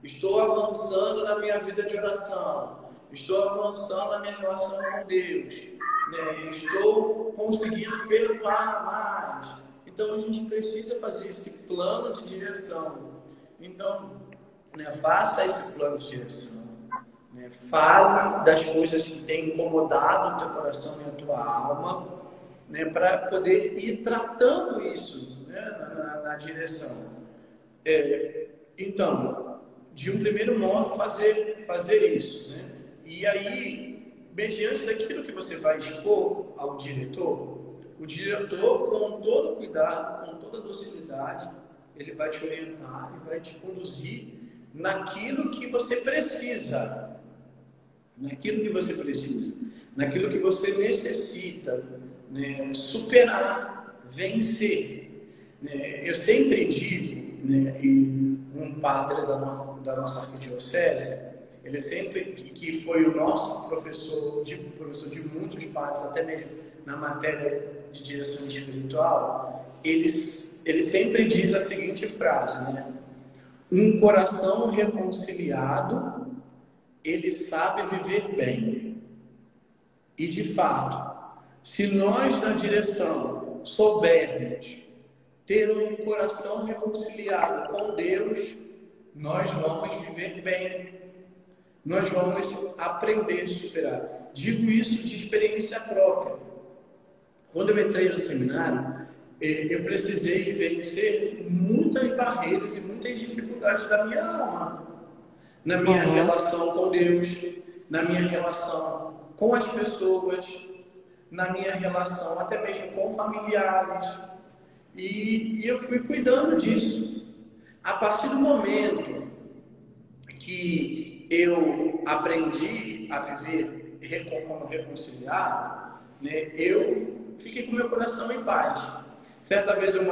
Estou avançando na minha vida de oração. Estou avançando na minha relação com Deus. Né? Estou conseguindo perdoar mais. Então, a gente precisa fazer esse plano de direção. Então, né, faça esse plano de direção. Né? Fale das coisas que têm incomodado o teu coração e a tua alma, né, para poder ir tratando isso, né, na direção. Então, de um primeiro modo, fazer isso. Né? E aí, mediante daquilo que você vai expor ao diretor, o diretor, com todo cuidado, com toda docilidade, ele vai te orientar e vai te conduzir naquilo que você precisa. Naquilo que você precisa. Naquilo que você necessita, né, superar, vencer. Né? Eu sempre digo, né, e um padre da nossa arquidiocese, ele sempre, que foi o nosso professor de muitos padres, até mesmo na matéria de direção espiritual, ele sempre diz a seguinte frase, né? Um coração reconciliado, ele sabe viver bem. E de fato, se nós na direção soubermos ter um coração reconciliado com Deus, nós vamos viver bem. Nós vamos aprender a superar. Digo isso de experiência própria. quando eu entrei no seminário, eu precisei vencer muitas barreiras e muitas dificuldades da minha alma, na minha relação com Deus, na minha relação com as pessoas, na minha relação até mesmo com familiares. E eu fui cuidando disso. A partir do momento que eu aprendi a viver como reconciliado, né, eu fiquei com meu coração em paz. Certa vez eu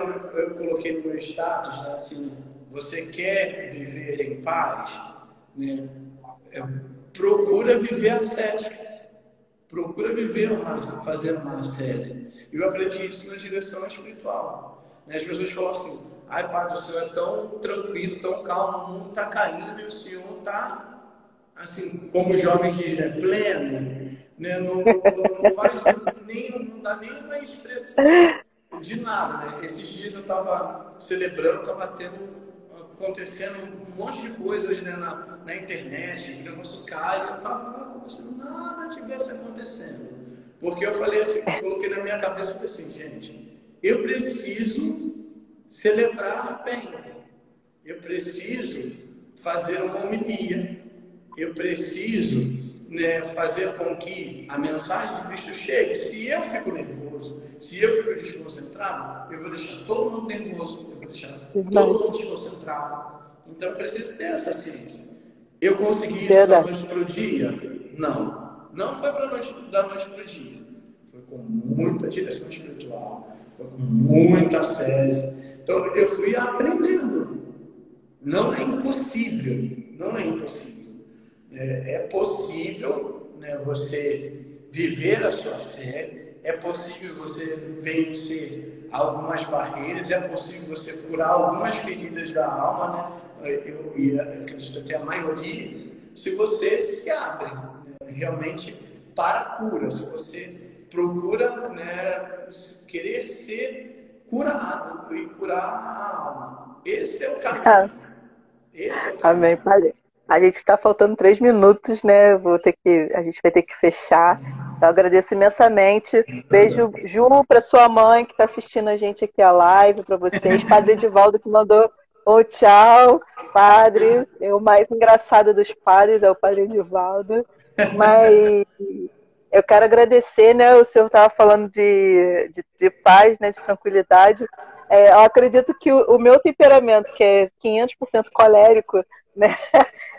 coloquei no meu status, né, assim, você quer viver em paz? Né? Procura viver ascético. Procura fazer uma ascese. E eu aprendi isso na direção espiritual. Né? As pessoas falam assim, ai, Padre, o senhor é tão tranquilo, tão calmo, o mundo está caindo e o senhor está, assim, como os jovens dizem, né, pleno. Né? Não faz não dá nenhuma expressão de nada. Né? Esses dias eu estava celebrando, estava acontecendo um monte de coisas, né, na internet, o negócio cai, eu estava como se nada tivesse acontecendo. Porque eu falei assim, eu coloquei na minha cabeça, falei assim, gente, eu preciso celebrar bem, eu preciso fazer uma homilia, eu preciso, né, fazer com que a mensagem de Cristo chegue. Se eu fico nervoso, se eu fico desconcentrado, eu vou deixar todo mundo nervoso, eu vou deixar todo mundo desconcentrado. Então eu preciso ter essa ciência. Eu consegui isso da noite para o dia? Não. Não foi da noite para o dia. Foi com muita direção espiritual, foi com muita ascese. Então eu fui aprendendo. Não é impossível, não é impossível. É possível, né, você viver a sua fé, é possível você vencer algumas barreiras, é possível você curar algumas feridas da alma, né? Eu acredito até a maioria, se você se abre, né, realmente para a cura, se você procura, né, querer ser curado e curar a alma. Esse é o caminho. Amém, Padre. A gente está faltando 3 minutos, né? A gente vai ter que fechar. Então, agradeço imensamente. Beijo, Ju, para sua mãe que está assistindo a gente aqui a live, para vocês. Padre Edivaldo que mandou tchau, Padre. O mais engraçado dos padres é o Padre Edivaldo. Mas eu quero agradecer, né? O senhor estava falando de paz, né? De tranquilidade. Eu acredito que o meu temperamento, que é 500% colérico, né?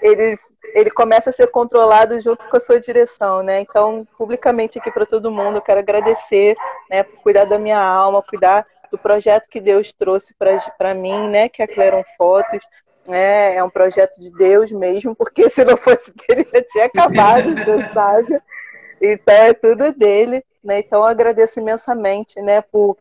Ele começa a ser controlado junto com a sua direção, né? Então, publicamente aqui para todo mundo, eu quero agradecer, né? Por cuidar da minha alma, cuidar do projeto que Deus trouxe para mim, né? Que é a Cleron Fotos. Né? É um projeto de Deus mesmo, porque se não fosse dele já tinha acabado, você sabe? Então é tudo dele, né? Então eu agradeço imensamente, né? Por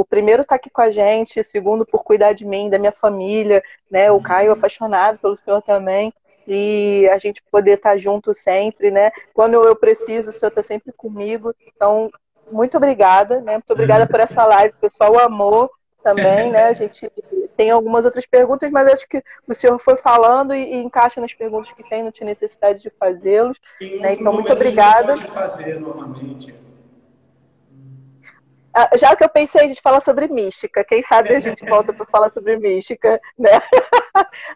primeiro estar aqui com a gente, segundo por cuidar de mim, da minha família, né? O Caio apaixonado pelo senhor também, e a gente poder estar junto sempre, né? Quando eu preciso, o senhor está sempre comigo. Então, muito obrigada, né? Muito obrigada por essa live, pessoal, o amor também, né? A gente tem algumas outras perguntas, mas acho que o senhor foi falando e encaixa nas perguntas que tem, não tinha necessidade de fazê-los. Em Né? outro Então, muito momento a gente obrigada. pode fazer novamente. Já que eu pensei, a gente fala sobre mística. Quem sabe a gente volta para falar sobre mística, né?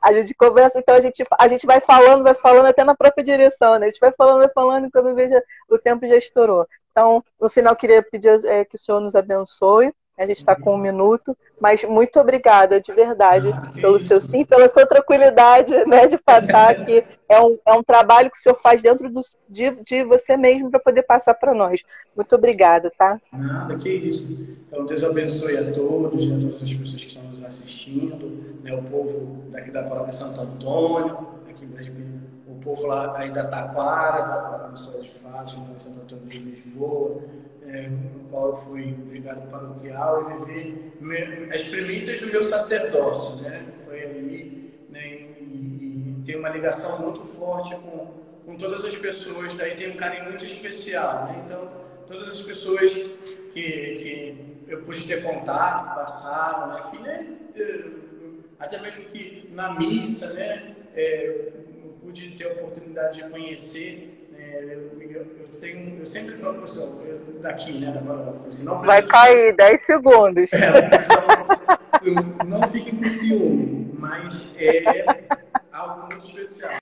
A gente conversa, então a gente vai falando até na própria direção, né? A gente vai falando, e quando veja o tempo já estourou. Então, no final, queria pedir que o Senhor nos abençoe. A gente está com 1 minuto, mas muito obrigada, de verdade, pelo seu sim, pela sua tranquilidade, né, de passar aqui. É um trabalho que o senhor faz dentro de você mesmo para poder passar para nós. Muito obrigada, tá? Nada, que isso. Então, Deus abençoe a todos, né, todas as pessoas que estão nos assistindo, né, o povo daqui da paróquia Santo Antônio, aqui em Brasília, o povo lá aí da Taquara, da paróquia Missão de Fátima, Santo Antônio de Lisboa, no qual eu fui vigário paroquial e vivi as premissas do meu sacerdócio, né? Foi aí, né, e tem uma ligação muito forte com todas as pessoas, daí tem um carinho muito especial, né? Então, todas as pessoas que eu pude ter contato, passaram aqui, né? Até mesmo que na missa, né? Eu pude ter a oportunidade de conhecer, né, eu sempre falo para o pessoal, daqui, né, da Paraná, assim, não Vai cair 10 segundos. Não fiquem com ciúme, mas é algo muito especial.